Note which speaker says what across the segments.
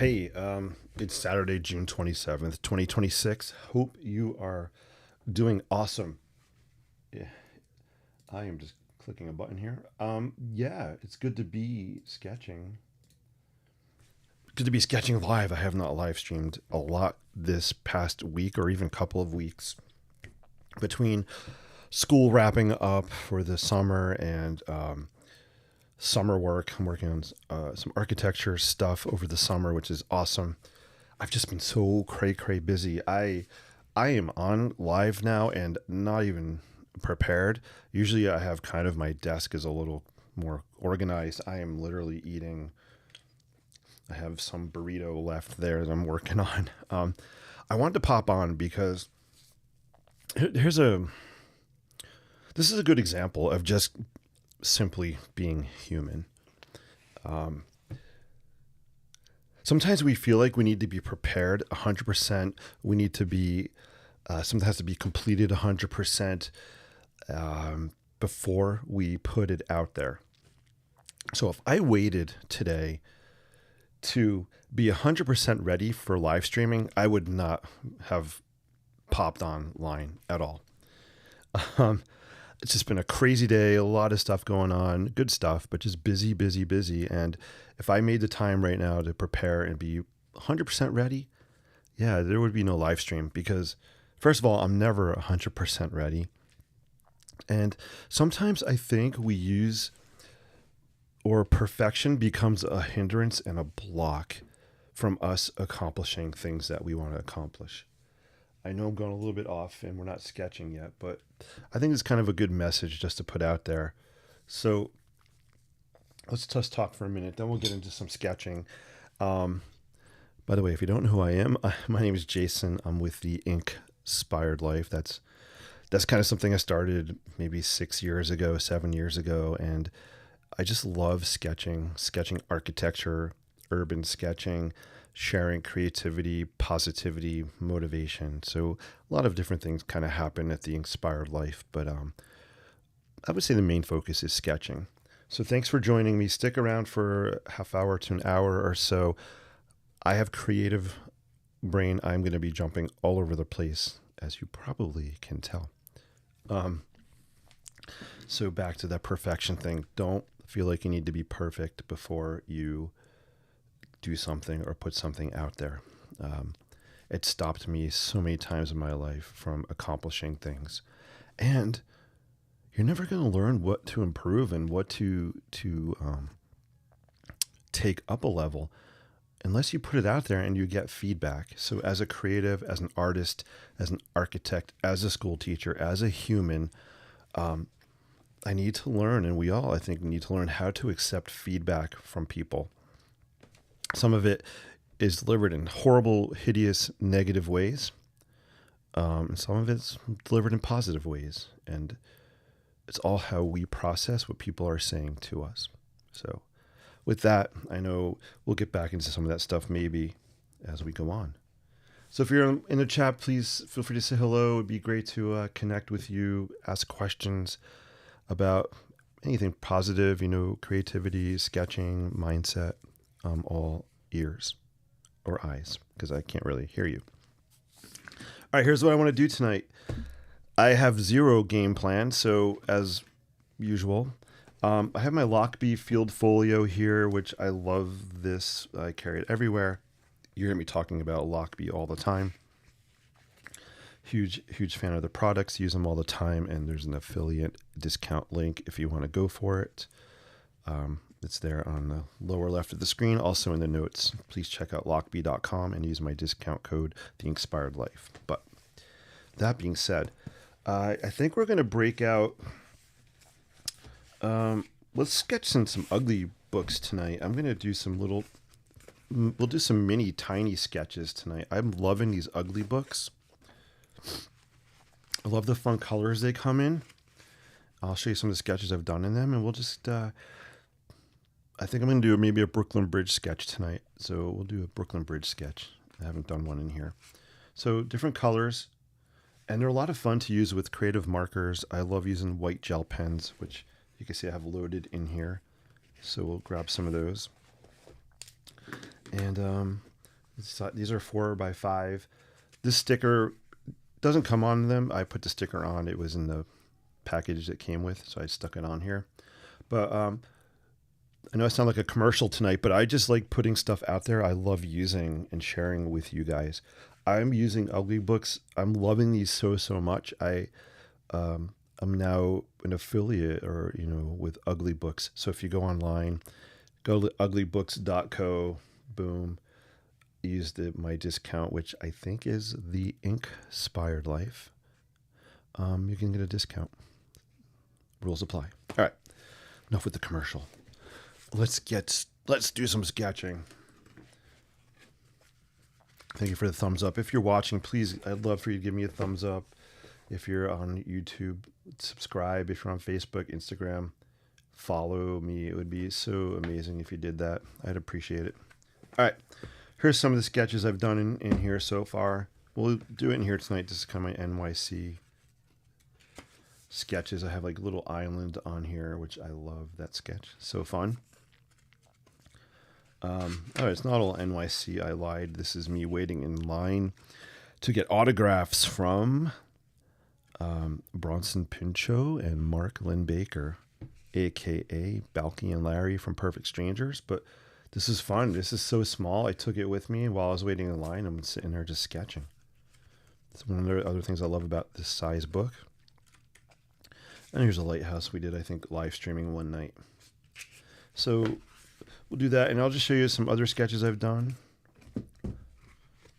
Speaker 1: Hey, it's Saturday, June 27th, 2026. Hope you are doing awesome. Yeah, I am just clicking a button here. Yeah, it's good to be sketching. Good to be sketching live. I have not live streamed a lot this past week or even couple of weeks between school wrapping up for the summer and summer work. I'm working on some architecture stuff over the summer, which is awesome. I've just been so cray busy. I am on live now and not even prepared. Usually I have kind of my desk is a little more organized. I am literally eating. I have some burrito left there that I'm working on. I wanted to pop on because here's a this is a good example of just simply being human. Um, Sometimes we feel like we need to be prepared 100%. We need to be, something has to be completed 100% before we put it out there. So if I waited today to be 100% ready for live streaming, I would not have popped online at all. Um, it's just been a crazy day, a lot of stuff going on, good stuff, but just busy. And if I made the time right now to prepare and be 100% ready, yeah, there would be no live stream because, first of all, I'm never 100% ready. And sometimes I think we use, or perfection becomes a hindrance and a block from us accomplishing things that we want to accomplish. I know I'm going a little bit off and we're not sketching yet, but I think it's kind of a good message just to put out there. So let's just talk for a minute, then we'll get into some sketching. By the way, if you don't know who I am, my name is Jason. I'm with the Inspired Life. That's kind of something I started maybe 6 years ago, 7 years ago, and I just love sketching architecture, urban sketching, sharing creativity, positivity, motivation. So a lot of different things kind of happen at the Inspired Life, but I would say the main focus is sketching. So thanks for joining me. Stick around for a half hour to an hour or so. I have creative brain. I'm going to be jumping all over the place, as you probably can tell. So back to that perfection thing. Don't feel like you need to be perfect before you do something or put something out there. It stopped me so many times in my life from accomplishing things. And you're never going to learn what to improve and what to take up a level unless you put it out there and you get feedback. So as a creative, as an artist, as an architect, as a school teacher, as a human, I need to learn, and we all, I think, need to learn how to accept feedback from people. Some of it is delivered in horrible, hideous, negative ways. And some of it's delivered in positive ways. And it's all how we process what people are saying to us. So with that, I know we'll get back into some of that stuff maybe as we go on. So if you're in the chat, please feel free to say hello. It'd be great to connect with you, ask questions about anything positive, creativity, sketching, mindset, all ears or eyes, because I can't really hear you. All right, here's what I want to do tonight. I have zero game plan, so as usual, I have my Lochby field folio here, which I love this. I carry it everywhere. You're going to be talking about Lochby all the time. Huge fan of the products, use them all the time, and there's an affiliate discount link if you want to go for it. It's there on the lower left of the screen, also in the notes. Please check out lochby.com and use my discount code, The Inspired Life. But that being said, I think we're going to break out. Let's sketch some ugly books tonight. I'm going to do we'll do some mini tiny sketches tonight. I'm loving these ugly books. I love the fun colors they come in. I'll show you some of the sketches I've done in them, and we'll just, I think I'm going to do maybe a Brooklyn Bridge sketch tonight. So we'll do a Brooklyn Bridge sketch. I haven't done one in here. So different colors, and they're a lot of fun to use with creative markers. I love using white gel pens, which you can see I have loaded in here. So we'll grab some of those. And These are 4x5. This sticker doesn't come on them. I put the sticker on. It was in the package that came with, so I stuck it on here. But I know I sound like a commercial tonight, but I just like putting stuff out there. I love using and sharing with you guys. I'm using Ugly Books. I'm loving these so much. I'm now an affiliate, or with Ugly Books. So if you go online, go to uglybooks.co, boom, use my discount, which I think is the Inspired Life. You can get a discount. Rules apply. All right, enough with the commercial. Let's do some sketching. Thank you for the thumbs up. If you're watching, please, I'd love for you to give me a thumbs up. If you're on YouTube, subscribe. If you're on Facebook, Instagram, follow me. It would be so amazing if you did that. I'd appreciate it. All right, here's some of the sketches I've done in here so far. We'll do it in here tonight. This is kind of my NYC sketches. I have like a little island on here, which I love that sketch. So fun. Oh, it's not all NYC. I lied. This is me waiting in line to get autographs from Bronson Pinchot and Mark Lynn Baker, aka Balky and Larry from Perfect Strangers. But this is fun. This is so small. I took it with me while I was waiting in line. I'm sitting there just sketching. It's one of the other things I love about this size book. And here's a lighthouse we did, I think, live streaming one night. So we'll do that, and I'll just show you some other sketches I've done.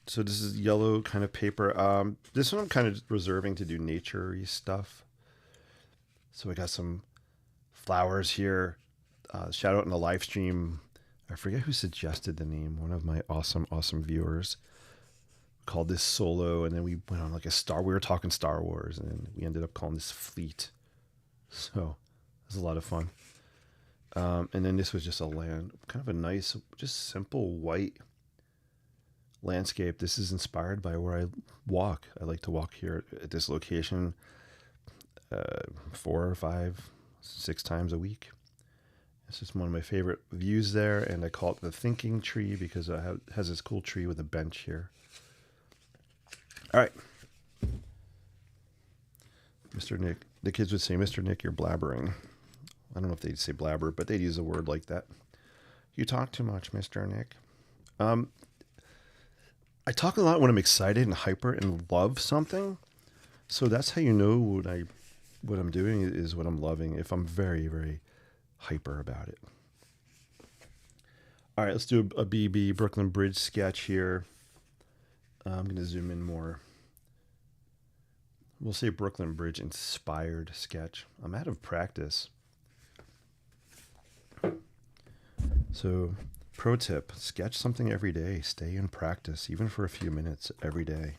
Speaker 1: So this is yellow kind of paper. This one I'm kind of reserving to do nature-y stuff. So I got some flowers here. Shout out in the live stream. I forget who suggested the name. One of my awesome viewers called this Solo, and then we went on like we were talking Star Wars, and we ended up calling this Fleet. So it was a lot of fun. And then this was just kind of a nice, just simple white landscape. This is inspired by where I walk. I like to walk here at this location 4 or 5, 6 times a week. It's just one of my favorite views there, and I call it the thinking tree because it has this cool tree with a bench here. All right. Mr. Nick. The kids would say, Mr. Nick, you're blabbering. I don't know if they'd say blabber, but they'd use a word like that. You talk too much, Mr. Nick. I talk a lot when I'm excited and hyper and love something. So that's how you know what I'm doing is what I'm loving, if I'm very, very hyper about it. All right, let's do a BB Brooklyn Bridge sketch here. I'm going to zoom in more. We'll say Brooklyn Bridge inspired sketch. I'm out of practice. So, pro tip, sketch something every day. Stay in practice, even for a few minutes every day.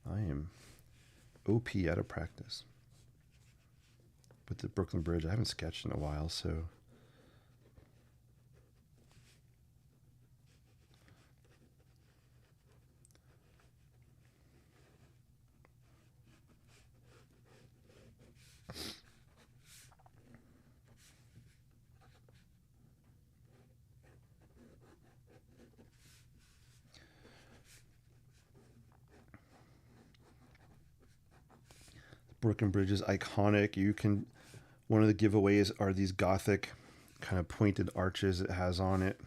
Speaker 1: I am OP out of practice. With the Brooklyn Bridge, I haven't sketched in a while, so... Brooklyn Bridge is iconic. One of the giveaways are these Gothic kind of pointed arches it has on it.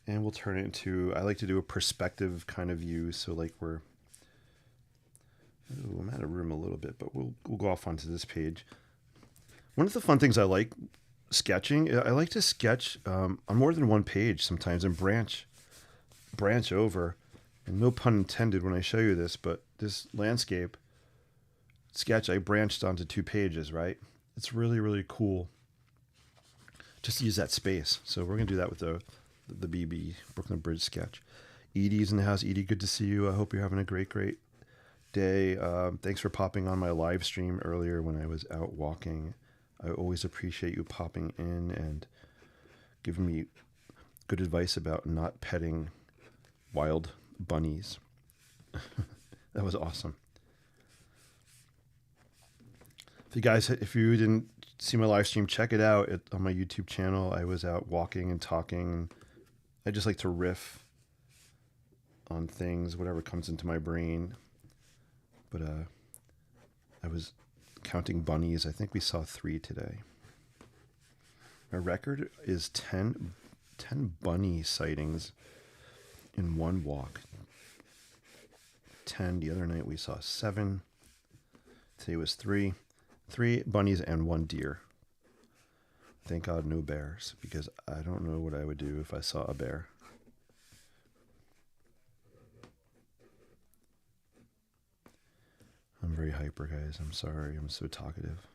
Speaker 1: And we'll turn it into, I like to do a perspective kind of view. So like I'm out of room a little bit, but we'll go off onto this page. One of the fun things I like sketching, I like to sketch on more than one page sometimes and branch over, and no pun intended when I show you this, but this landscape sketch I branched onto 2 pages, right? It's really, really cool just to use that space. So we're gonna do that with the BB Brooklyn Bridge sketch. Edie's in the house. Edie, good to see you. I hope you're having a great day. Thanks for popping on my live stream earlier when I was out walking. I always appreciate you popping in and giving me good advice about not petting wild bunnies. That was awesome. If you didn't see my live stream, check it out on my YouTube channel. I was out walking and talking. I just like to riff on things, whatever comes into my brain. But I was counting bunnies. I think we saw 3 today. My record is 10 bunny sightings in one walk. 10. The other night we saw 7. Today was 3. 3 bunnies and 1 deer. Thank God no bears, because I don't know what I would do if I saw a bear. I'm very hyper, guys. I'm sorry. I'm so talkative.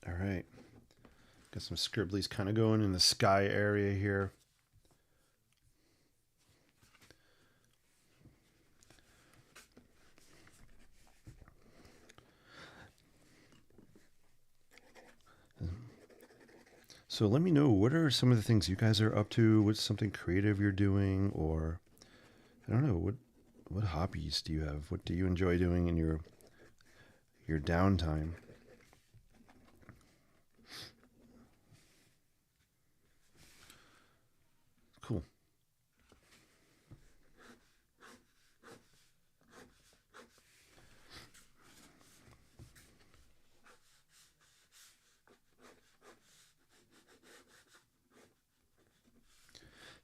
Speaker 1: All right. Got some scribblies kind of going in the sky area here. So let me know, what are some of the things you guys are up to? What's something creative you're doing? Or I don't know, what hobbies do you have? What do you enjoy doing in your downtime? Cool.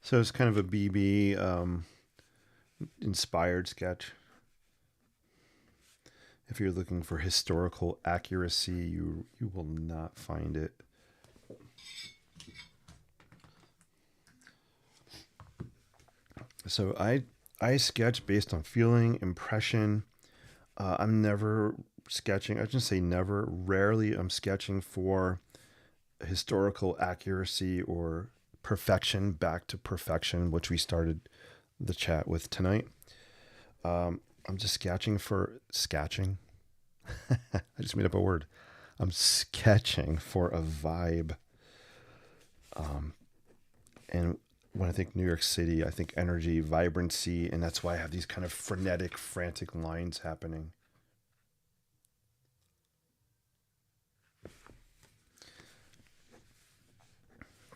Speaker 1: So it's kind of a BB inspired sketch. If you're looking for historical accuracy, you will not find it. So I sketch based on feeling, impression. I'm never sketching. I just say never. Rarely I'm sketching for historical accuracy or perfection, back to perfection, which we started the chat with tonight. I'm just sketching for sketching. I just made up a word. I'm sketching for a vibe. And when I think New York City, I think energy, vibrancy, and that's why I have these kind of frenetic, frantic lines happening.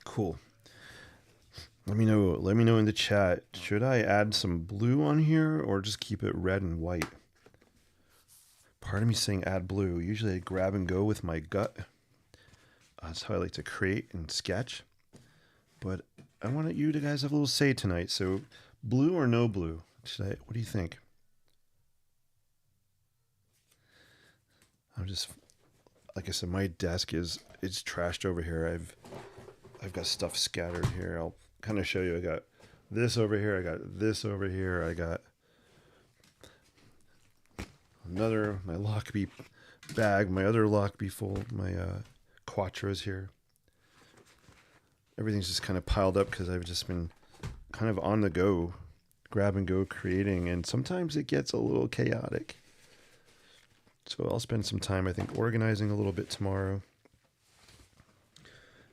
Speaker 1: Cool. Let me know in the chat. Should I add some blue on here or just keep it red and white? Part of me saying add blue. Usually I grab and go with my gut. That's how I like to create and sketch. But I want you to guys have a little say tonight. So blue or no blue? What do you think? I'm just, like I said, my desk it's trashed over here. I've got stuff scattered here. I'll kind of show you. I got this over here. I got this over here. I got my Lochby bag, my other Lochby full, my Quattros here. Everything's just kind of piled up because I've just been kind of on the go, grab and go creating, and sometimes it gets a little chaotic. So I'll spend some time, I think, organizing a little bit tomorrow.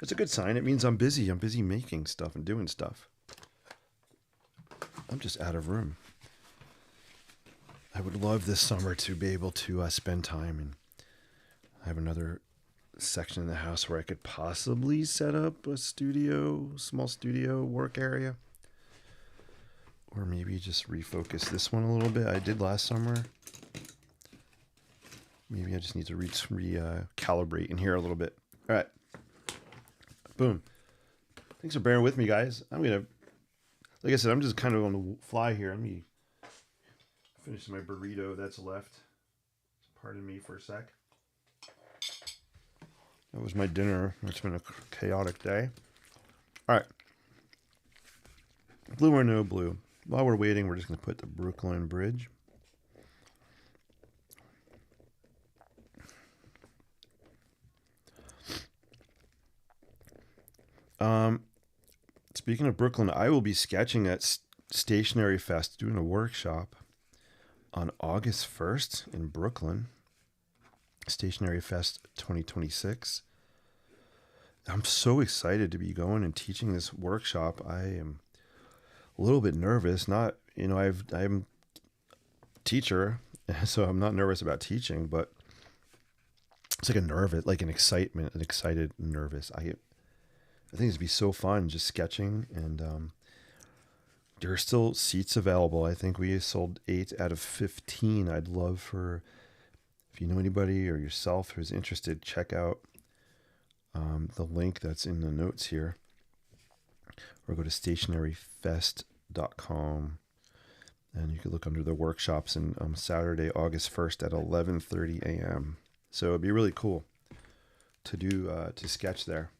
Speaker 1: It's a good sign. It means I'm busy. I'm busy making stuff and doing stuff. I'm just out of room. I would love this summer to be able to spend time and have another section in the house where I could possibly set up a studio, small studio work area. Or maybe just refocus this one a little bit. I did last summer. Maybe I just need to recalibrate in here a little bit. All right. Boom. Thanks for bearing with me, guys. I'm going to, like I said, I'm just kind of on the fly here. Let me finish my burrito that's left. Pardon me for a sec. That was my dinner. It's been a chaotic day. All right. Blue or no blue? While we're waiting, we're just going to put the Brooklyn Bridge. Speaking of Brooklyn, I will be sketching at Stationery Fest, doing a workshop on August 1st in Brooklyn. Stationery Fest 2026. I'm so excited to be going and teaching this workshop. I am a little bit nervous. Not, I'm a teacher, so I'm not nervous about teaching, but it's like an excitement, an excited nervous. I think it'd be so fun just sketching, and there are still seats available. I think we sold 8 out of 15. I'd love for, if you know anybody or yourself who's interested, check out the link that's in the notes here, or go to stationeryfest.com, and you can look under the workshops and Saturday, August 1st at 11:30 a.m. So it'd be really cool to do to sketch there.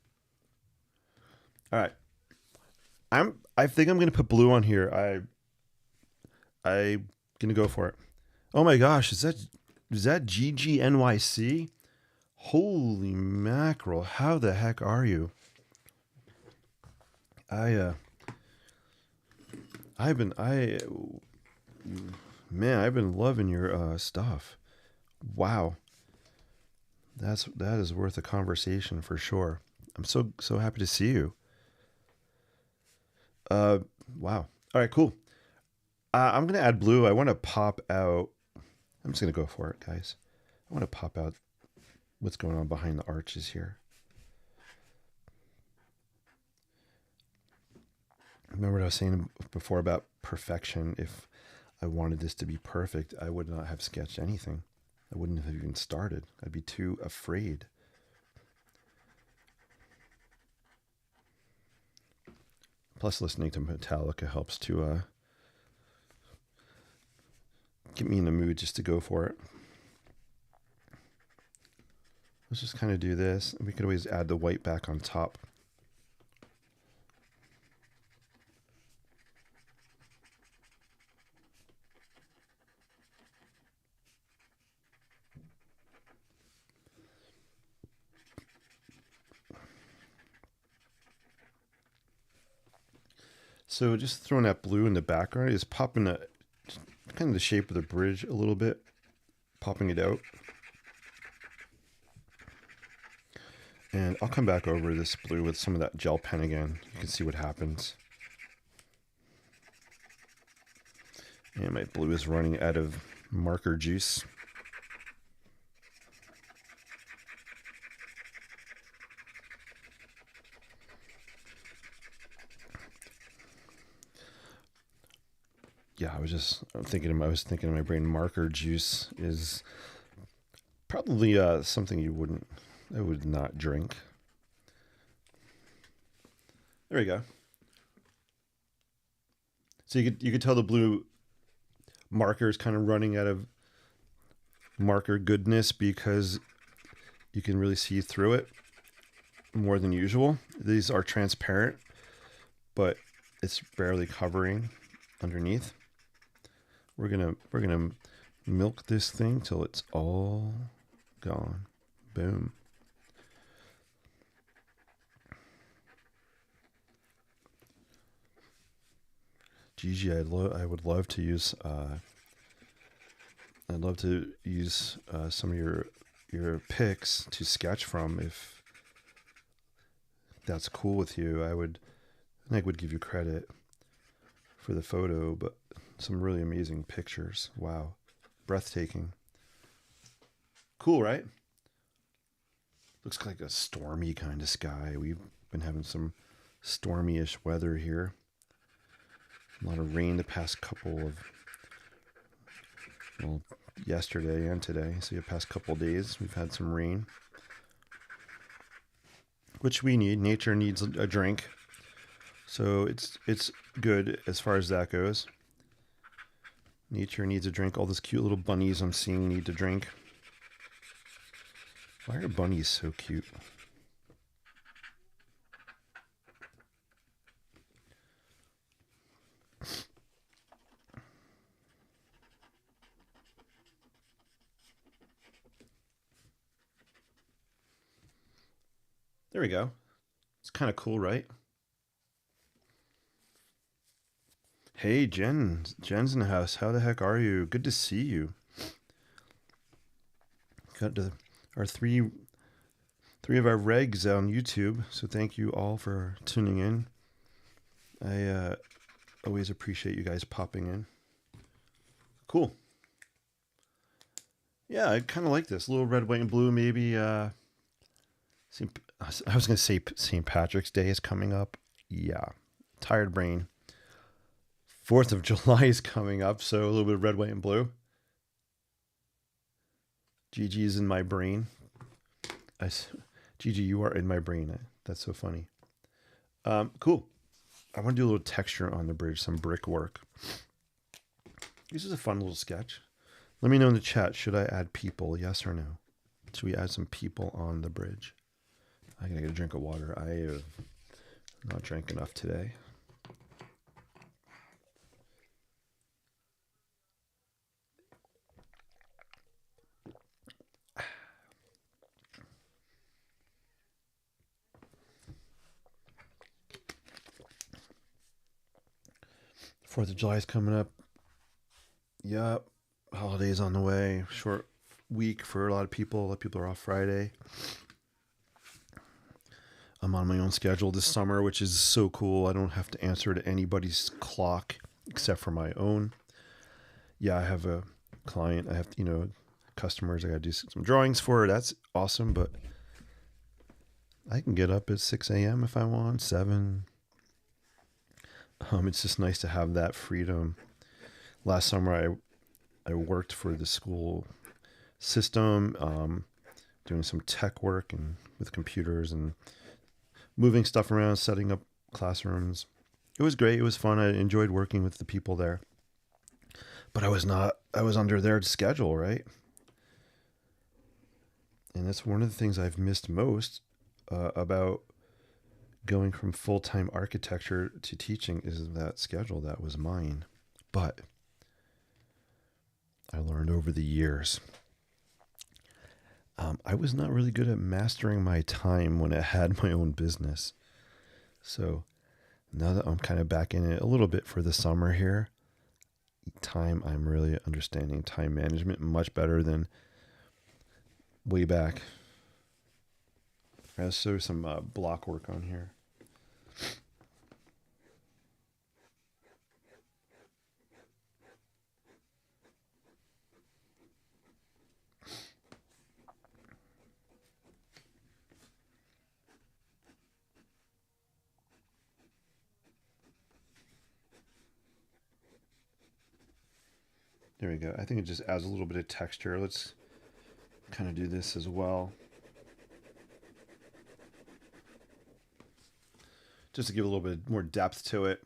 Speaker 1: All right, I think I'm gonna put blue on here. I'm gonna go for it. Oh my gosh, is that GGNYC? Holy mackerel! How the heck are you? I've been loving your stuff. Wow, that is worth a conversation for sure. I'm so happy to see you. Wow. All right, cool. I'm going to add blue. I want to pop out. I'm just going to go for it, guys. I want to pop out what's going on behind the arches here. Remember what I was saying before about perfection? If I wanted this to be perfect, I would not have sketched anything. I wouldn't have even started. I'd be too afraid. Plus, listening to Metallica helps to get me in the mood just to go for it. Let's just kind of do this. We could always add the white back on top. So just throwing that blue in the background is popping the kind of the shape of the bridge a little bit, popping it out. And I'll come back over this blue with some of that gel pen again. You can see what happens. And my blue is running out of marker juice. Yeah, I was thinking in my brain, marker juice is probably something I would not drink. There we go. So you could tell the blue marker is kind of running out of marker goodness because you can really see through it more than usual. These are transparent, but it's barely covering underneath. We're gonna milk this thing till it's all gone. Boom. Gigi, I would love to use some of your pics to sketch from if that's cool with you. I would give you credit for the photo, but some really amazing pictures. Wow. Breathtaking. Cool, right? Looks like a stormy kind of sky. We've been having some stormy-ish weather here. A lot of rain the past yesterday and today. So the past couple of days, we've had some rain, which we need. Nature needs a drink. So it's good as far as that goes. Nature needs a drink. All those cute little bunnies I'm seeing need to drink. Why are bunnies so cute? There we go. It's kind of cool, right? Hey, Jen. Jen's in the house. How the heck are you? Good to see you. Got our three of our regs on YouTube. So thank you all for tuning in. I always appreciate you guys popping in. Cool. Yeah, I kind of like this. A little red, white, and blue. Maybe. I was going to say St. Patrick's Day is coming up. Yeah. Tired brain. 4th of July is coming up, so a little bit of red, white, and blue. Gigi's in my brain. Gigi, you are in my brain. That's so funny. Cool. I want to do a little texture on the bridge, some brickwork. This is a fun little sketch. Let me know in the chat, should I add people, yes or no? Should we add some people on the bridge? I gotta get a drink of water. I have not drank enough today. Fourth of July is coming up. Yep. Holidays on the way. Short week for a lot of people. A lot of people are off Friday. I'm on my own schedule this summer, which is so cool. I don't have to answer to anybody's clock except for my own. Yeah, I have a client. I have, customers I got to do some drawings for. That's awesome, but I can get up at 6 a.m. if I want, 7. It's just nice to have that freedom. Last summer, I worked for the school system, doing some tech work and with computers and moving stuff around, setting up classrooms. It was great. It was fun. I enjoyed working with the people there. But I was under their schedule, right? And that's one of the things I've missed most about going from full-time architecture to teaching is that schedule that was mine. But I learned over the years, I was not really good at mastering my time when I had my own business. So now that I'm kind of back in it a little bit for the summer here, I'm really understanding time management much better than way back. Let's show some block work on here. There we go. I think it just adds a little bit of texture. Let's kind of do this as well. Just to give a little bit more depth to it.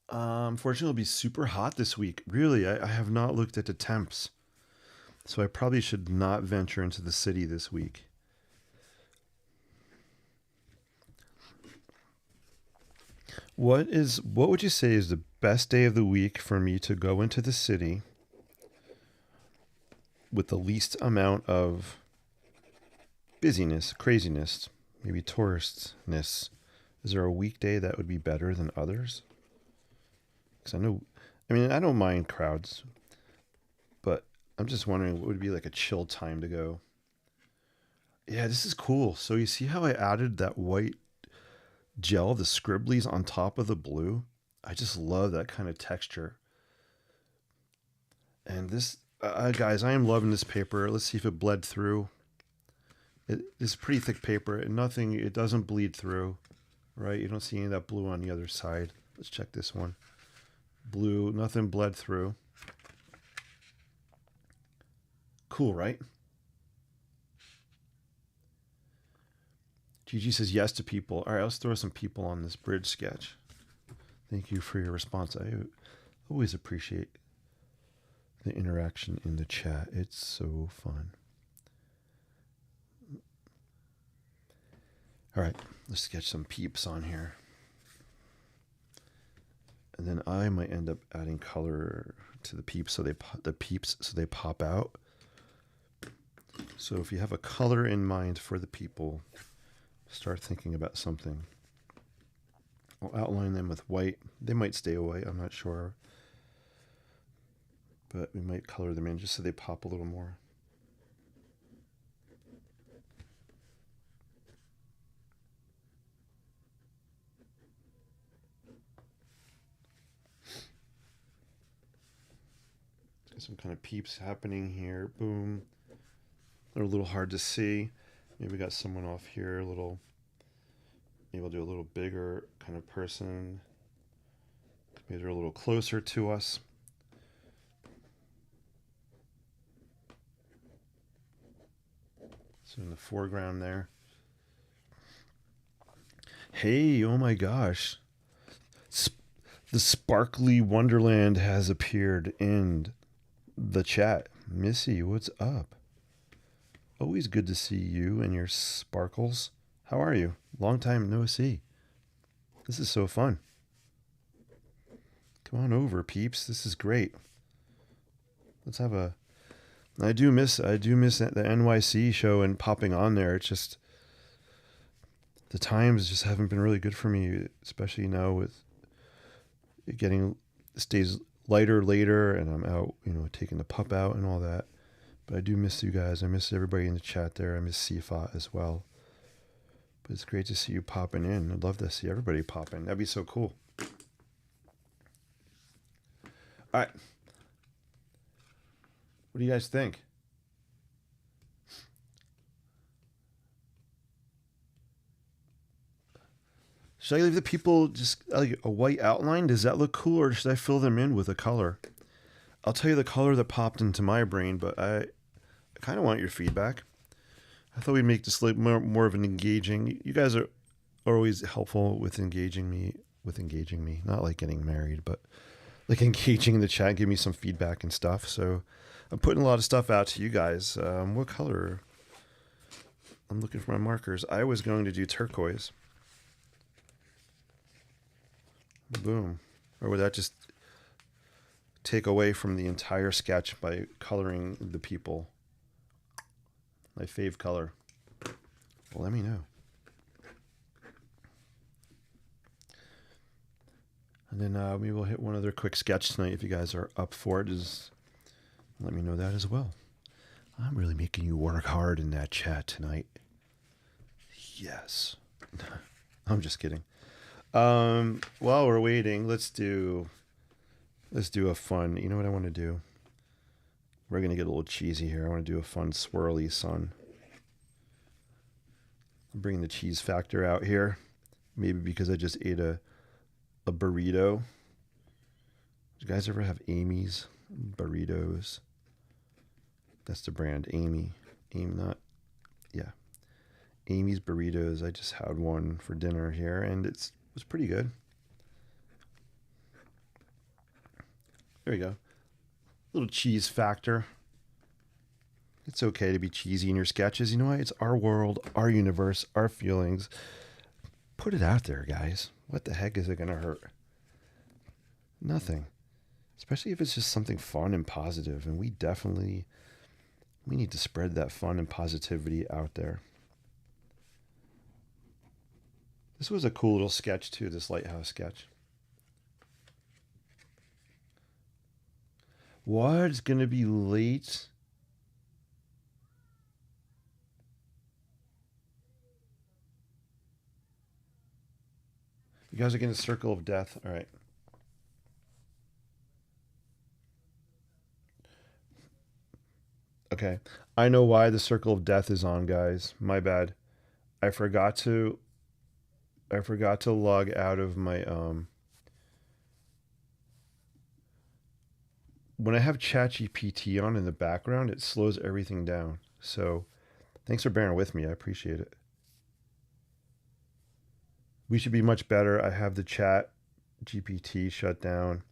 Speaker 1: Fortunately, it'll be super hot this week. Really, I have not looked at the temps. So I probably should not venture into the city this week. What would you say is the best day of the week for me to go into the city with the least amount of busyness, craziness, maybe touristness, Is there a weekday that would be better than others? Because I don't mind crowds, but I'm just wondering what would be like a chill time to go. Yeah, this is cool. So you see how I added that white gel, the scribblies on top of the blue? I just love that kind of texture. And this, guys, I am loving this paper. Let's see if it bled through. It's pretty thick paper, and it doesn't bleed through, right? You don't see any of that blue on the other side. Let's check this one. Blue, nothing bled through. Cool, right? Gigi says yes to people. All right, let's throw some people on this bridge sketch. Thank you for your response. I always appreciate the interaction in the chat. It's so fun. All right, let's sketch some peeps on here. And then I might end up adding color to the peeps so they pop out. So if you have a color in mind for the people, start thinking about something. I'll outline them with white. They might stay white, I'm not sure. But we might color them in just so they pop a little more. Some kind of peeps happening here. Boom. They're a little hard to see. Maybe we got someone off here, maybe we'll do a little bigger kind of person. Maybe they're a little closer to us. So in the foreground there. Hey, oh my gosh. The sparkly wonderland has appeared in the chat. Missy, what's up? Always good to see you and your sparkles. How are you? Long time no see. This is so fun. Come on over, peeps. This is great. Let's have a... I do miss the NYC show and popping on there. It's just... The times just haven't been really good for me, especially now with it getting... stays lighter later and I'm out, taking the pup out and all that. But I do miss you guys. I miss everybody in the chat there. I miss Sifa as well. But it's great to see you popping in. I'd love to see everybody pop in. That'd be so cool. All right. What do you guys think? Should I leave the people just like a white outline? Does that look cool, or should I fill them in with a color? I'll tell you the color that popped into my brain, but I kind of want your feedback. I thought we'd make this like more of an engaging. You guys are always helpful with engaging me. Not like getting married, but like engaging in the chat, give me some feedback and stuff. So I'm putting a lot of stuff out to you guys. What color? I'm looking for my markers. I was going to do turquoise. Boom. Or would that just take away from the entire sketch by coloring the people? My fave color. Well, let me know. And then maybe we'll hit one other quick sketch tonight if you guys are up for it. Just let me know that as well. I'm really making you work hard in that chat tonight. Yes. I'm just kidding. While we're waiting, let's do a fun, you know what I want to do? We're going to get a little cheesy here. I want to do a fun swirly sun. I'm bringing the cheese factor out here. Maybe because I just ate a burrito. Did you guys ever have Amy's burritos? That's the brand, Amy's burritos. I just had one for dinner here, and it was pretty good. There you go. Little cheese factor. It's okay to be cheesy in your sketches. You know what? It's our world, our universe, our feelings. Put it out there, guys. What the heck is it going to hurt? Nothing. Especially if it's just something fun and positive. And we need to spread that fun and positivity out there. This was a cool little sketch too, this lighthouse sketch. What? It's gonna be late? You guys are getting a circle of death. All right. Okay. I know why the circle of death is on, guys. My bad. I forgot to I forgot to log out of my when I have ChatGPT on in the background, it slows everything down. So, thanks for bearing with me. I appreciate it. We should be much better. I have the chat GPT shut down.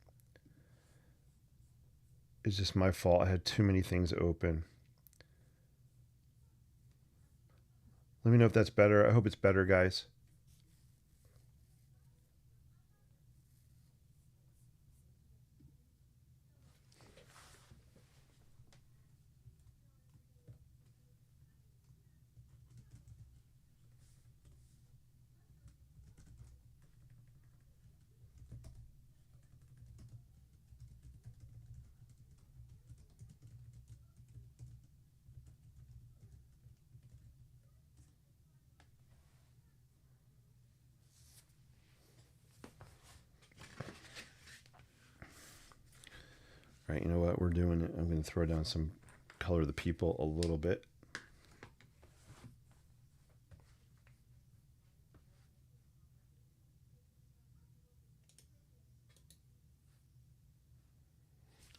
Speaker 1: It's just my fault. I had too many things open. Let me know if that's better. I hope it's better, guys. All right, you know what we're doing? I'm going to throw down some color of the people a little bit.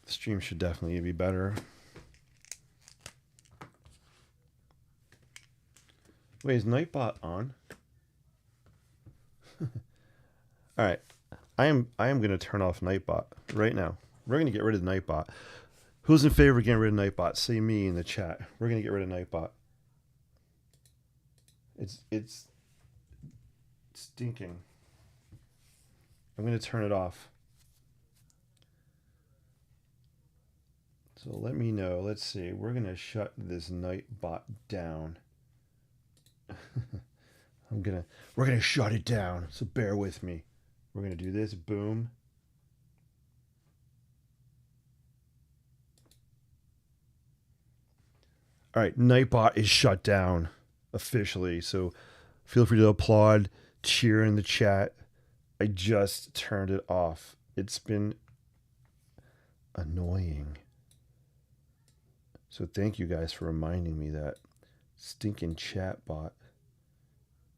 Speaker 1: The stream should definitely be better. Wait, is Nightbot on? All right. I am going to turn off Nightbot right now. We're going to get rid of Nightbot. Who's in favor of getting rid of Nightbot? Say me in the chat. We're going to get rid of Nightbot. It's stinking. I'm going to turn it off. So let me know. Let's see. We're going to shut this Nightbot down. We're going to shut it down. So bear with me. We're going to do this. Boom. All right, Nightbot is shut down officially. So feel free to applaud, cheer in the chat. I just turned it off. It's been annoying. So thank you guys for reminding me that stinking chatbot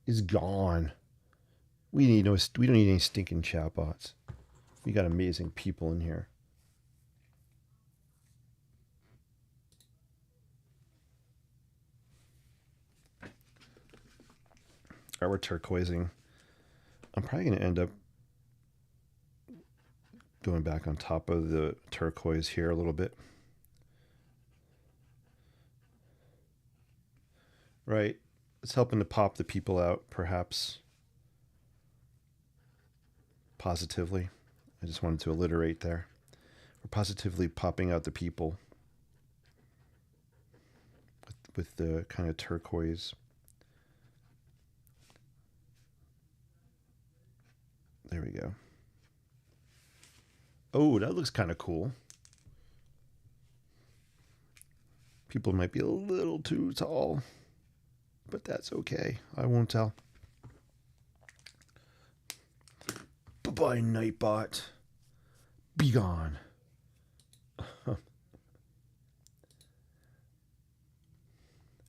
Speaker 1: is gone. We don't need any stinking chatbots. We got amazing people in here. All right, we're turquoising. I'm probably going to end up going back on top of the turquoise here a little bit. Right. It's helping to pop the people out, perhaps positively. I just wanted to alliterate there. We're positively popping out the people with the kind of turquoise. There we go. Oh, that looks kind of cool. People might be a little too tall, but that's okay. I won't tell. Bye-bye, Nightbot. Be gone. All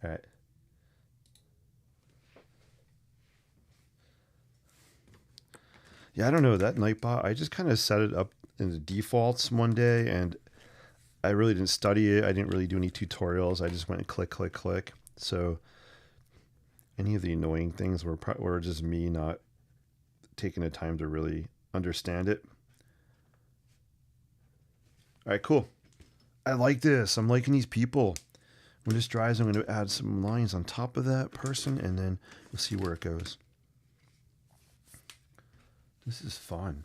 Speaker 1: right. Yeah, I don't know that Nightbot. I just kind of set it up in the defaults one day, and I really didn't study it. I didn't really do any tutorials. I just went and click, click, click. So any of the annoying things were just me not taking the time to really understand it. All right, cool. I like this. I'm liking these people. When this dries, I'm going to add some lines on top of that person, and then we'll see where it goes. This is fun.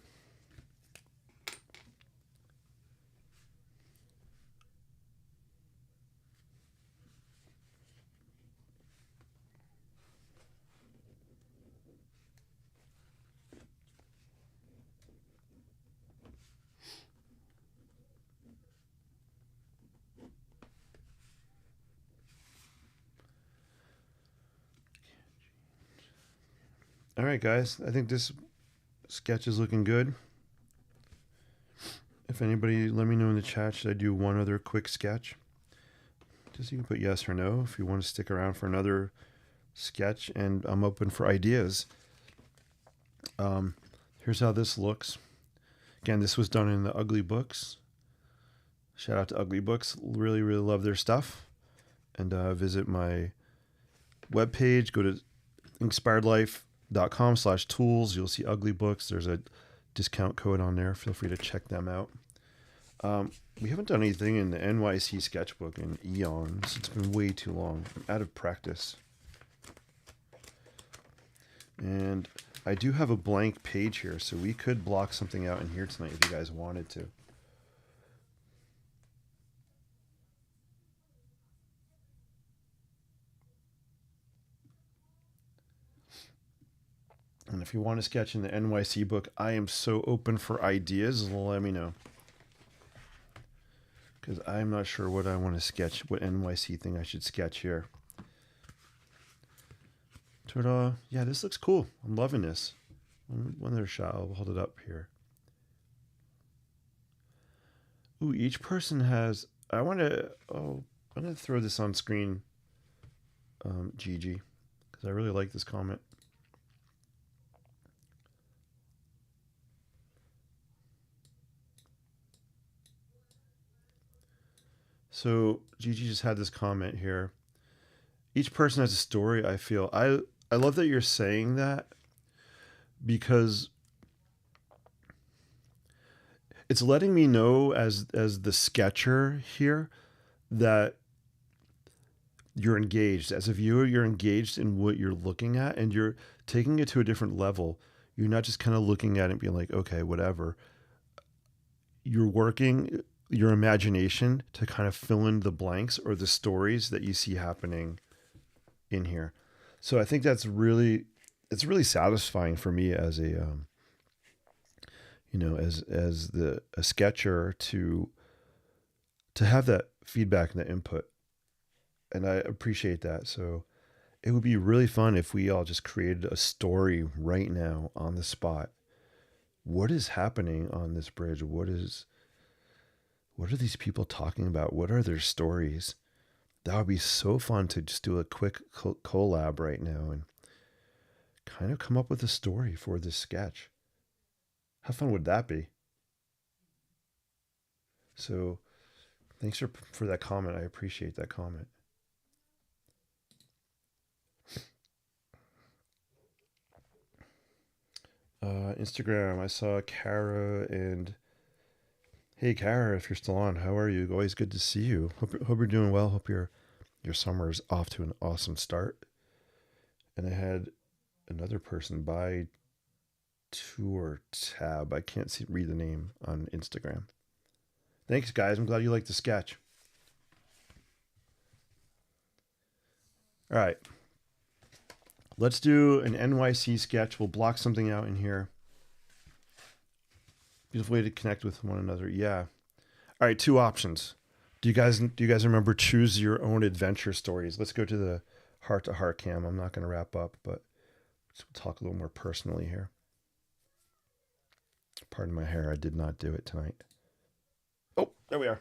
Speaker 1: All right, guys. I think this sketch is looking good. If anybody, let me know in the chat. Should I do one other quick sketch? Just you can put yes or no if you want to stick around for another sketch, and I'm open for ideas. Here's how this looks. Again, this was done in the Ugly Books. Shout out to Ugly Books. Really, really love their stuff. And visit my webpage. Go to inspiredlife.com/tools. You'll see Ugly Books. There's a discount code on there. Feel free to check them out. We haven't done anything in the NYC sketchbook in eons. It's been way too long. I'm out of practice. And I do have a blank page here, so we could block something out in here tonight if you guys wanted to. And if you want to sketch in the NYC book, I am so open for ideas. Let me know. Because I'm not sure what I want to sketch, what NYC thing I should sketch here. Ta-da. Yeah, this looks cool. I'm loving this. One other shot. I'll hold it up here. Ooh, each person has... I want to... Oh, I'm going to throw this on screen, Gigi, because I really like this comment. So Gigi just had this comment here. Each person has a story, I feel. I love that you're saying that, because it's letting me know as the sketcher here that you're engaged. As a viewer, you're engaged in what you're looking at, and you're taking it to a different level. You're not just kind of looking at it and being like, okay, whatever. You're working your imagination to kind of fill in the blanks or the stories that you see happening in here. So I think it's really satisfying for me as a, as a sketcher to have that feedback and that input. And I appreciate that. So it would be really fun if we all just created a story right now on the spot. What is happening on this bridge? What are these people talking about? What are their stories? That would be so fun to just do a quick collab right now and kind of come up with a story for this sketch. How fun would that be? So thanks for that comment. I appreciate that comment. Instagram, I saw Kara and... Hey, Kara, if you're still on, how are you? Always good to see you. Hope you're doing well. Hope your summer is off to an awesome start. And I had another person by Tour Tab. I can't read the name on Instagram. Thanks, guys. I'm glad you liked the sketch. All right. Let's do an NYC sketch. We'll block something out in here. Beautiful way to connect with one another. Yeah. All right, two options. Do you guys remember choose your own adventure stories? Let's go to the heart to heart cam. I'm not going to wrap up, but let's talk a little more personally here. Pardon my hair. I did not do it tonight. Oh, there we are.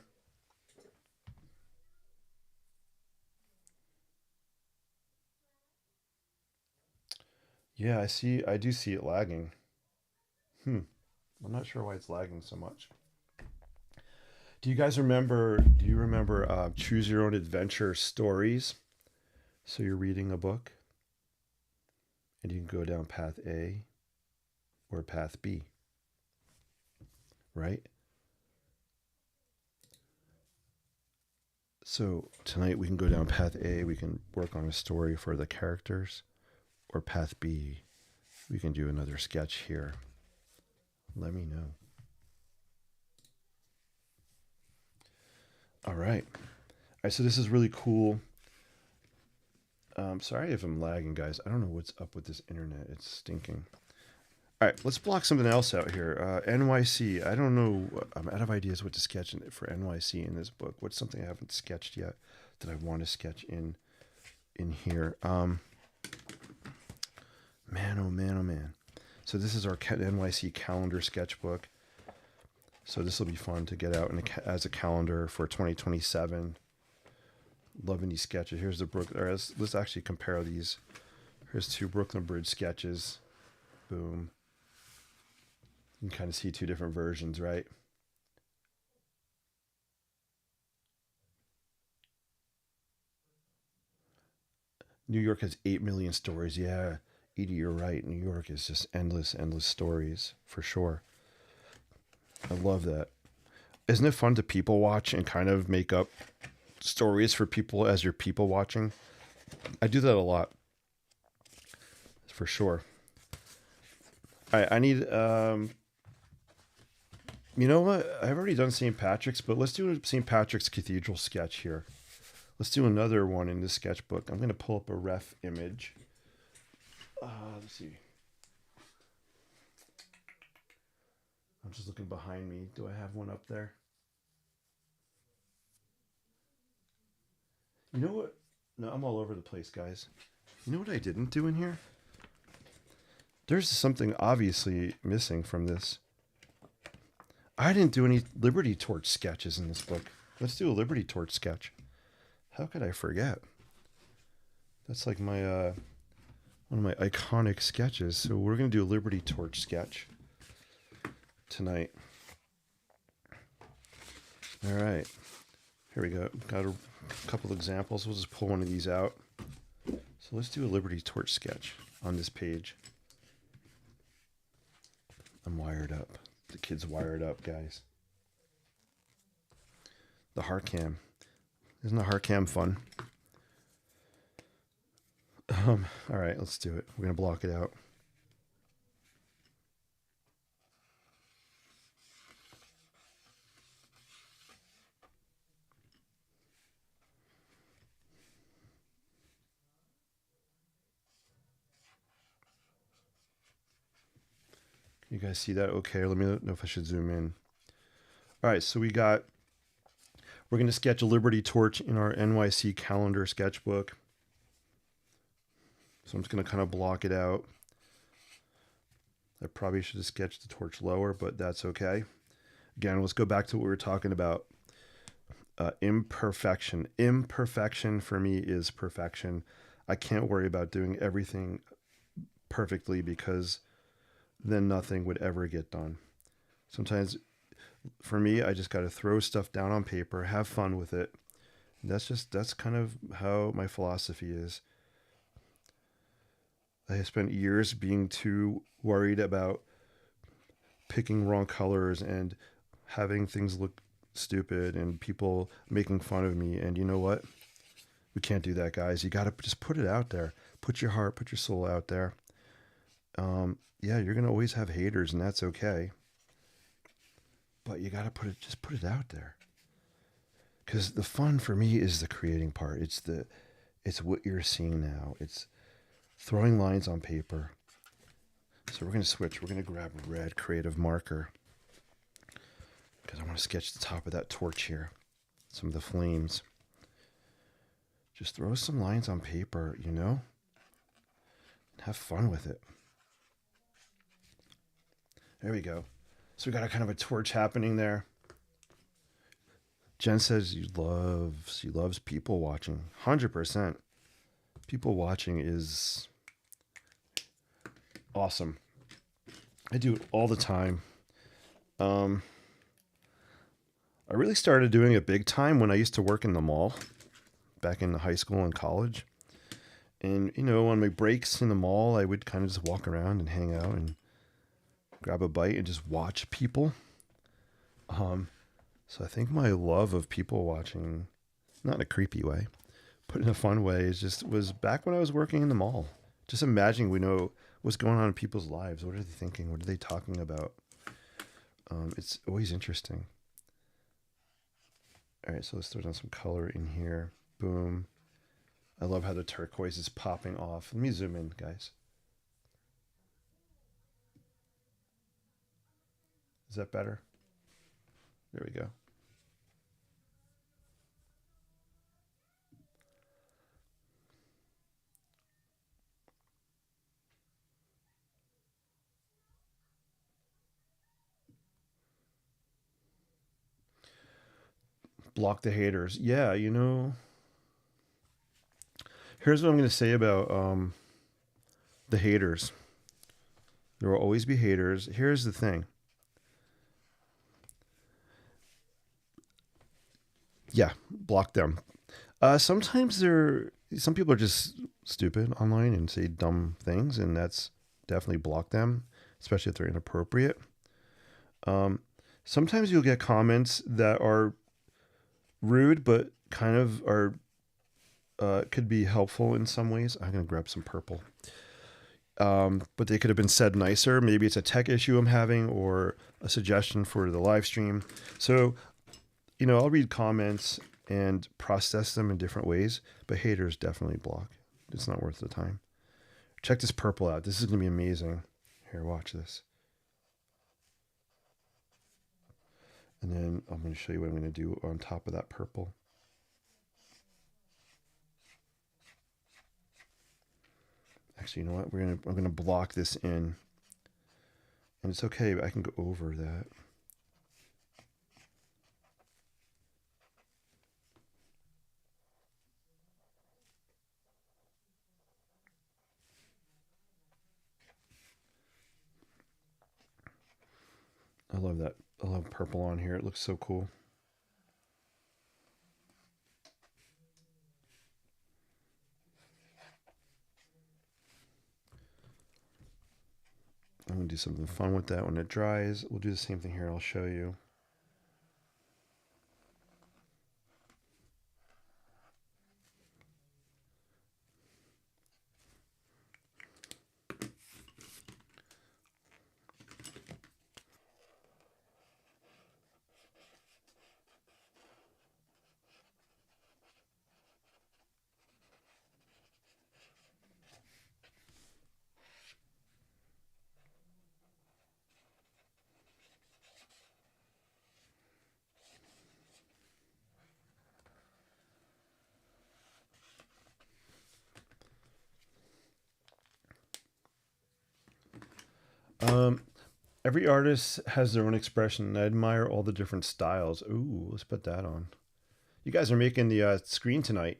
Speaker 1: Yeah, I do see it lagging. I'm not sure why it's lagging so much. Do you remember choose your own adventure stories? So you're reading a book and you can go down path A or path B, right? So tonight we can go down path A, we can work on a story for the characters, or path B, we can do another sketch here. Let me know. All right. So this is really cool. Sorry if I'm lagging, guys. I don't know what's up with this internet. It's stinking. All right, let's block something else out here. NYC. I don't know. I'm out of ideas what to sketch for NYC in this book. What's something I haven't sketched yet that I want to sketch in here? Man, oh man, oh man. So this is our NYC calendar sketchbook. So this will be fun to get out as a calendar for 2027. Loving these sketches. Here's the Brooklyn. Let's actually compare these. Here's two Brooklyn Bridge sketches. Boom. You can kind of see two different versions, right? New York has 8 million stories. Yeah, Edie, you're right. New York is just endless, endless stories for sure. I love that. Isn't it fun to people watch and kind of make up stories for people as you're people watching? I do that a lot for sure. I need, you know what? I've already done St. Patrick's, but let's do a St. Patrick's Cathedral sketch here. Let's do another one in this sketchbook. I'm going to pull up a ref image. Let's see. I'm just looking behind me. Do I have one up there? You know what? No, I'm all over the place, guys. You know what I didn't do in here? There's something obviously missing from this. I didn't do any Liberty Torch sketches in this book. Let's do a Liberty Torch sketch. How could I forget? That's like my one of my iconic sketches. So we're going to do a Liberty Torch sketch tonight. All right. Here we go. Got a couple examples. We'll just pull one of these out. So let's do a Liberty Torch sketch on this page. I'm wired up. The kid's wired up, guys. The heart cam. Isn't the heart cam fun? All right, let's do it. We're going to block it out. You guys see that? Okay, let me know if I should zoom in. All right, so we're going to sketch a Liberty Torch in our NYC calendar sketchbook. So I'm just going to kind of block it out. I probably should have sketched the torch lower, but that's okay. Again, let's go back to what we were talking about. Imperfection. Imperfection for me is perfection. I can't worry about doing everything perfectly because then nothing would ever get done. Sometimes for me, I just got to throw stuff down on paper, have fun with it. That's kind of how my philosophy is. I spent years being too worried about picking wrong colors and having things look stupid and people making fun of me. And you know what? We can't do that, guys. You got to just put it out there. Put your heart, put your soul out there. Yeah, you're going to always have haters, and that's okay. But you got to just put it out there. Because the fun for me is the creating part. It's what you're seeing now. It's throwing lines on paper. So we're going to switch. We're going to grab a red creative marker because I want to sketch the top of that torch here. Some of the flames. Just throw some lines on paper, you know? And have fun with it. There we go. So we got a kind of a torch happening there. Jen says she loves people watching. 100%. People watching is awesome. I do it all the time. I really started doing it big time when I used to work in the mall back in high school and college. And, you know, on my breaks in the mall, I would kind of just walk around and hang out and grab a bite and just watch people. So I think my love of people watching, not in a creepy way, but in a fun way, was back when I was working in the mall. Just imagining we know what's going on in people's lives. What are they thinking? What are they talking about? It's always interesting. All right, so let's throw down some color in here. Boom. I love how the turquoise is popping off. Let me zoom in, guys. Is that better? There we go. block the haters. Yeah, you know, here's what I'm going to say about the haters. There will always be haters. Here's the thing. Yeah, block them. Sometimes some people are just stupid online and say dumb things, and that's definitely block them, especially if they're inappropriate. Um, Sometimes you'll get comments that are rude, but kind of are could be helpful in some ways. I'm gonna grab some purple. But they could have been said nicer. Maybe it's a tech issue I'm having or a suggestion for the live stream. So, you know, I'll read comments and process them in different ways, but haters definitely block. It's not worth the time. Check this purple out. This is going to be amazing. Here, watch this. And then I'm going to show you what I'm going to do on top of that purple. Actually, you know what? I'm going to block this in. And it's okay, but I can go over that. I love that. I love purple on here. It looks so cool. I'm going to do something fun with that when it dries. We'll do the same thing here. I'll show you. Um, every artist has their own expression, and I admire all the different styles. Ooh, let's put that on. You guys are making the screen tonight.